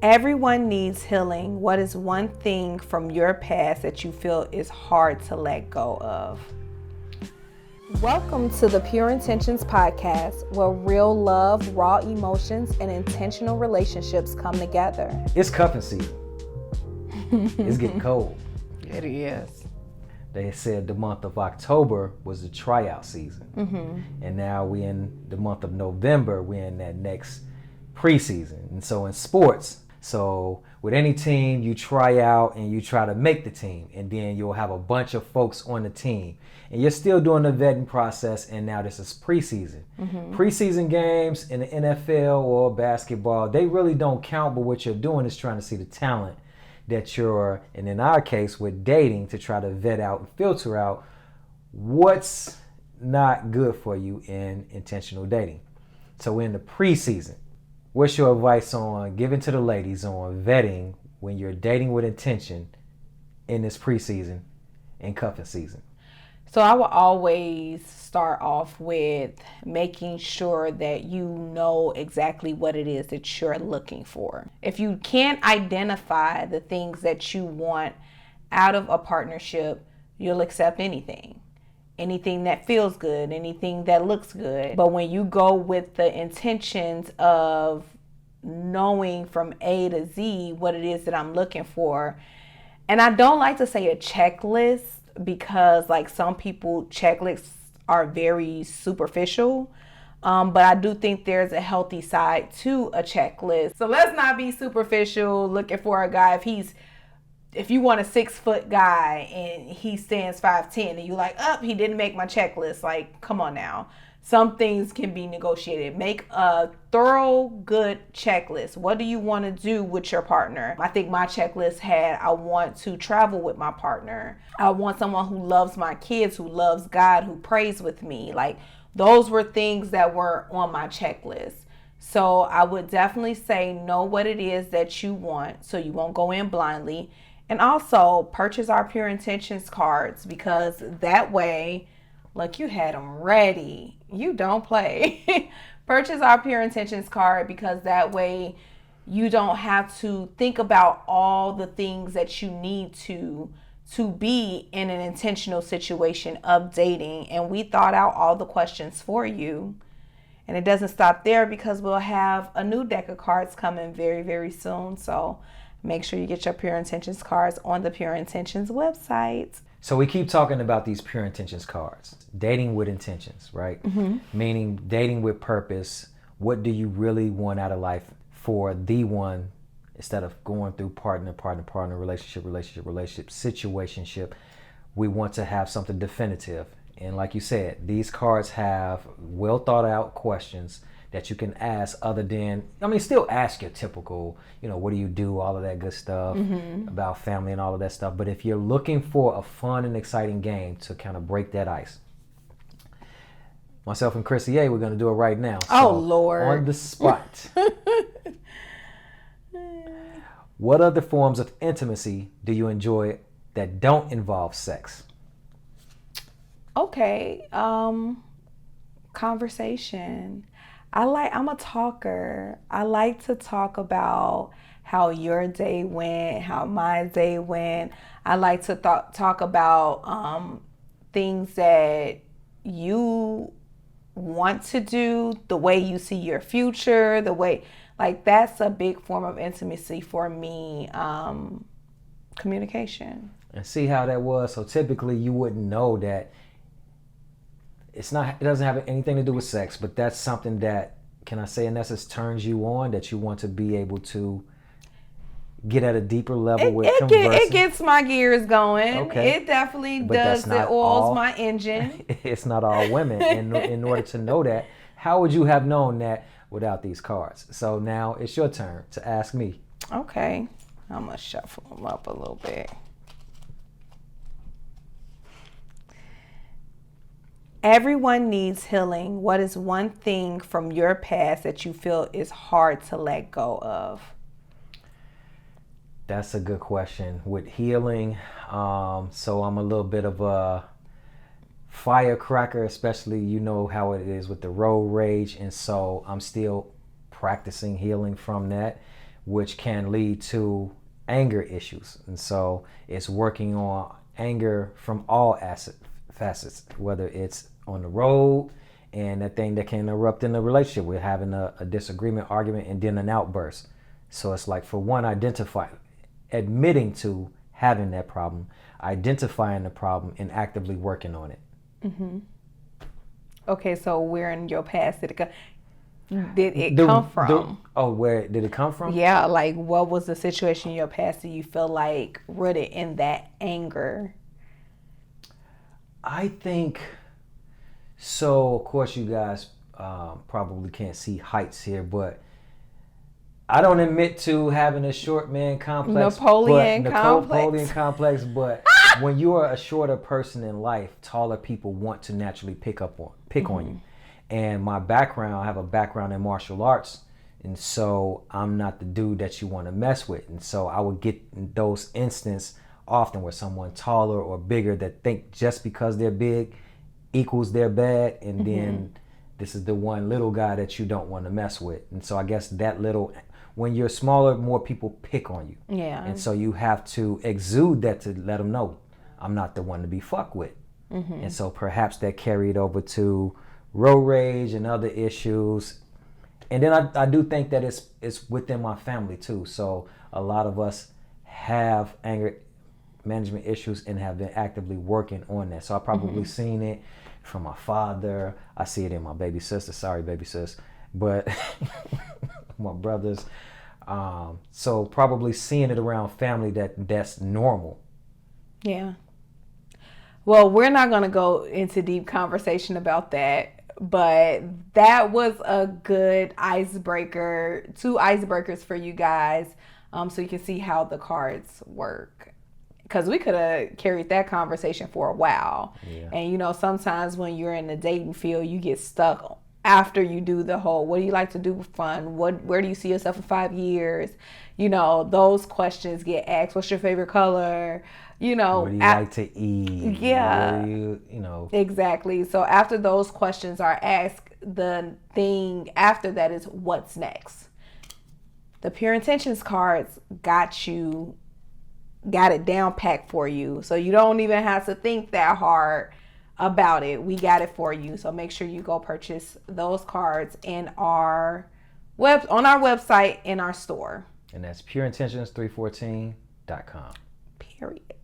Everyone needs healing. What is one thing from your past that you feel is hard to let go of? Welcome to the Pure Intentions podcast, where real love, raw emotions, and intentional relationships come together. It's cuffing season. It's getting cold. It is. They said the month of October was the tryout season. And now we're in the month of November, we're in that next preseason. And so in sports, so with any team, you try out and you try to make the team, and then you'll have a bunch of folks on the team. And you're still doing the vetting process, and now this is preseason. Preseason games in the NFL or basketball, they really don't count, but what you're doing is trying to see the talent that you're, and in our case with dating, to try to vet out and filter out what's not good for you in intentional dating. So we're in the preseason. What's your advice on giving to the ladies on vetting when you're dating with intention in this preseason and cuffing season? So I will always start off with making sure that you know exactly what it is that you're looking for. If you can't identify the things that you want out of a partnership, you'll accept anything. Anything that feels good, anything that looks good. But when you go with the intentions of knowing from A to Z what it is that I'm looking for, and I don't like to say a checklist, because like some people, checklists are very superficial. But I do think there's a healthy side to a checklist. So let's not be superficial looking for a guy. If you want a 6-foot guy and he stands 5'10", and you're like, he didn't make my checklist. Like, come on now. Some things can be negotiated. Make a thorough, good checklist. What do you want to do with your partner? I think my checklist had, I want to travel with my partner. I want someone who loves my kids, who loves God, who prays with me. Like, those were things that were on my checklist. So I would definitely say know what it is that you want so you won't go in blindly. And also purchase our Pure Intentions cards, because that way, look, you had them ready. You don't play. Purchase our Pure Intentions card, because that way you don't have to think about all the things that you need to be in an intentional situation of dating. And we thought out all the questions for you. And it doesn't stop there, because we'll have a new deck of cards coming very, very soon. So make sure you get your Pure Intentions cards on the Pure Intentions website. So we keep talking about these Pure Intentions cards. Dating with intentions, right? Meaning dating with purpose. What do you really want out of life for the one, instead of going through partner, relationship, situationship. We want to have something definitive. And like you said, these cards have well thought out questions that you can ask, other than, still ask your typical, what do you do, all of that good stuff about family and all of that stuff. But if you're looking for a fun and exciting game to kind of break that ice, myself and Chrissy A, we're going to do it right now. Oh, Lord. On the spot. What other forms of intimacy do you enjoy that don't involve sex? Okay. Conversation. I'm a talker. I like to talk about how your day went, how my day went. I like to talk about things that you want to do, the way you see your future, the way, like, that's a big form of intimacy for me. Communication. And see how that was. So typically you wouldn't know that it doesn't have anything to do with sex, but that's something that, can I say, in essence, turns you on, that you want to be able to get at a deeper level with conversing. It gets my gears going. Okay. It definitely does. It oils my engine. It's not all women. And in order to know that, how would you have known that without these cards? So now it's your turn to ask me. Okay. I'm going to shuffle them up a little bit. Everyone needs healing. What is one thing from your past that you feel is hard to let go of? That's a good question. With healing, so I'm a little bit of a firecracker, especially, you know how it is with the road rage, and so I'm still practicing healing from that. which can lead to anger issues. And so it's working on anger from all facets, whether it's on the road and that thing that can erupt in a relationship. We're having a disagreement, argument, and then an outburst. So it's like, for one, admitting to having that problem, identifying the problem, and actively working on it. Mm-hmm. Okay, so where in your past did it come from? Where did it come from? Yeah, like what was the situation in your past that you feel like rooted in that anger? I think so. Of course, you guys probably can't see heights here, but I don't admit to having a short man complex. Napoleon complex. But when you are a shorter person in life, taller people want to naturally pick on you. And my background, I have a background in martial arts, and so I'm not the dude that you want to mess with. And so I would get in those instances often where someone taller or bigger that think just because they're big equals they're bad, and then this is the one little guy that you don't want to mess with. And so I guess that little, when you're smaller, more people pick on you. Yeah. And so you have to exude that to let them know I'm not the one to be fucked with. And so perhaps that carried over to road rage and other issues. And then I do think that it's within my family too. So a lot of us have anger management issues and have been actively working on that. So I've probably seen it from my father. I see it in my baby sister. Sorry, baby sis. But my brothers. So probably seeing it around family that's normal. Yeah. Well, we're not going to go into deep conversation about that, but that was a good icebreaker, 2 icebreakers for you guys, so you can see how the cards work. Because we could have carried that conversation for a while. Yeah. And, sometimes when you're in the dating field, you get stuck after you do the whole, what do you like to do for fun? Where do you see yourself in 5 years? Those questions get asked. What's your favorite color? What do you like to eat? Yeah. What do you. Exactly. So after those questions are asked, the thing after that is what's next. The Pure Intentions cards got it down packed for you. So you don't even have to think that hard about it. We got it for you. So make sure you go purchase those cards on our website in our store. And that's pureintentions314.com. Period.